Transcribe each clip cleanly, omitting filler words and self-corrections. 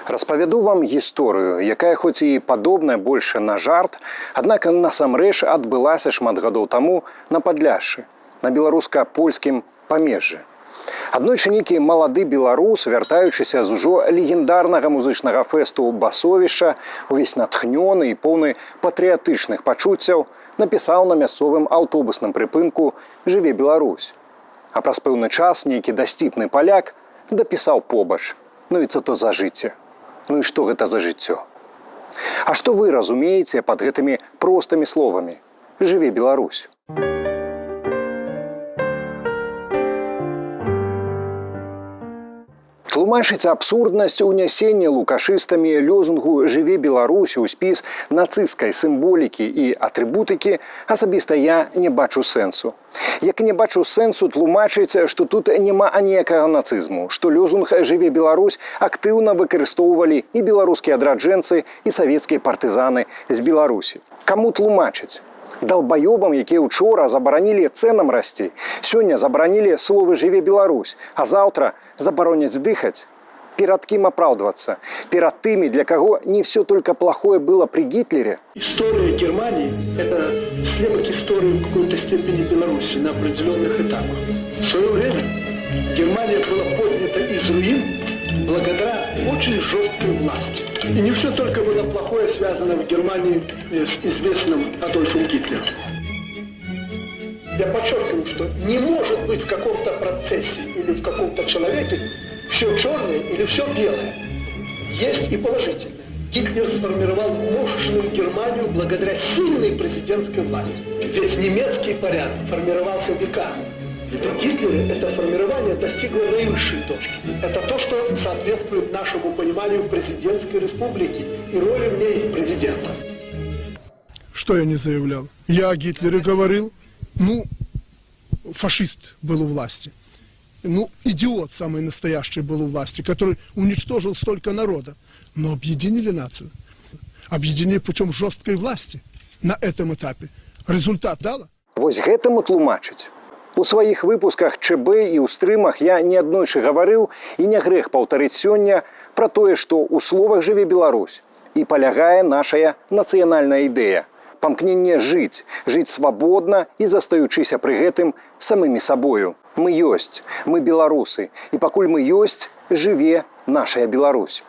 Распавяду вам гісторыю, якая хоць і падобная больше на жарт, аднак насамрэч адбылася шмат гадоў таму на Падляшшы, на беларуска-польскім памежжы. Аднойчы нейкі малады беларус, вяртаючыся з ужо легендарнага музычнага фэсту Басовішча, увесь натхнёны і поўны патрыятычных пачуццяў, напісаў на мясцовым аўтобусным прыпынку «Жыве Беларусь». А праз пэўны час нейкі дасціпны паляк дапісаў побач: «Ну і co то за жыццё? Ну і што гэта за жыццё?» А што вы разумееце пад гэтымі простымі словамі? «Жыве Беларусь». Тлумачыць абсурднасць унясення лукашыстамі лозунгу «Жыве Беларусь» у спіс нацысцкай сімволікі і атрыбутыкі асабіста я не бачу сэнсу. Як не бачу сэнсу тлумачыць, што тут няма аніякага нацызму, што лозунг «Жыве Беларусь» актыўна выкарыстоўвалі і беларускія адраджэнцы, і савецкія партызаны з Беларусі. Каму тлумачыць? Далбаёбам, якія учора забаранілі цэнам расці, сёння забаранілі словы «Жыве Беларусь», а заўтра забароняць дыхаць? Перад кім апраўдвацца? Перад тымі, для каго не все только плохое было при Гитлере? История Германии – это слепок истории в какой-то степени Беларуси на определенных этапах. В свое время Германия была поднята из руин благодаря очень жесткой власти. И не все только было плохое связано в Германии с известным Адольфом Гитлером. Я подчеркиваю, что не может быть в каком-то процессе или в каком-то человеке все черное или все белое. Есть и положительное. Гитлер сформировал мощную Германию благодаря сильной президентской власти. Ведь немецкий порядок формировался веками. При Гитлере это формирование достигло наивысшей точки. Это то, что соответствует нашему пониманию президентской республики и роли в ней президента. Что я не заявлял? Я о Гитлере говорил. Фашист был у власти. Идиот самый настоящий был у власти, который уничтожил столько народа. Но объединили нацию. Объединили путем жесткой власти на этом этапе. Результат дало? Вось гэтаму тлумачыць. У сваіх выпусках ЧБ і ў стрымах я неаднойчы гаварыў і не грэх паўтарыць сёння пра тое, што ў словах «Жыве Беларусь» і палягае нашая нацыянальная ідэя. Памкненне жыць свабодна і застаючыся пры гэтым самымі сабою. Мы ёсць, мы беларусы, і пакуль мы ёсць, жыве нашая Беларусь.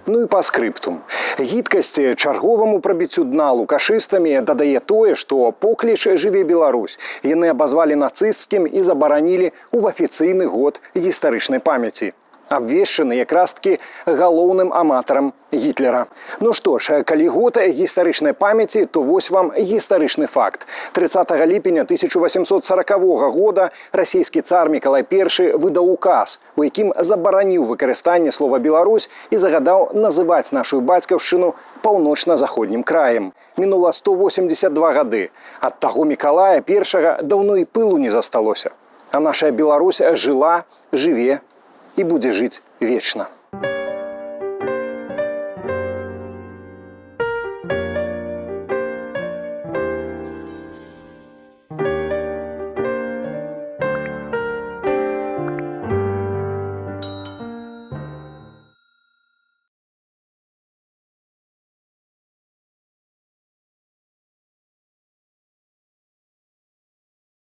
Ну і па скрыптум. Гідкасць чарговаму прабіццю дна лукашыстамі дадае тое, што покліч «Жыве Беларусь» яны абазвалі нацысцкім і забаранілі ў афіцыйны год гістарычнай памяці. Абвешчаны якраз-такі галоўным аматарам Гітлера. Ну што ж, калі год гістарычнай памяці, то вось вам гістарычны факт. 30 ліпеня 1840 года расійскі цар Мікалай I выдаў указ, у якім забараніў выкарыстанне слова «Беларусь» і загадаў называць нашу бацькаўшчыну паўночна-заходнім краем. Мінула 182 гады. Ад таго Мікалая I даўно і пылу не засталося. А наша Беларусь жыла, жыве і будзе жыць вечна.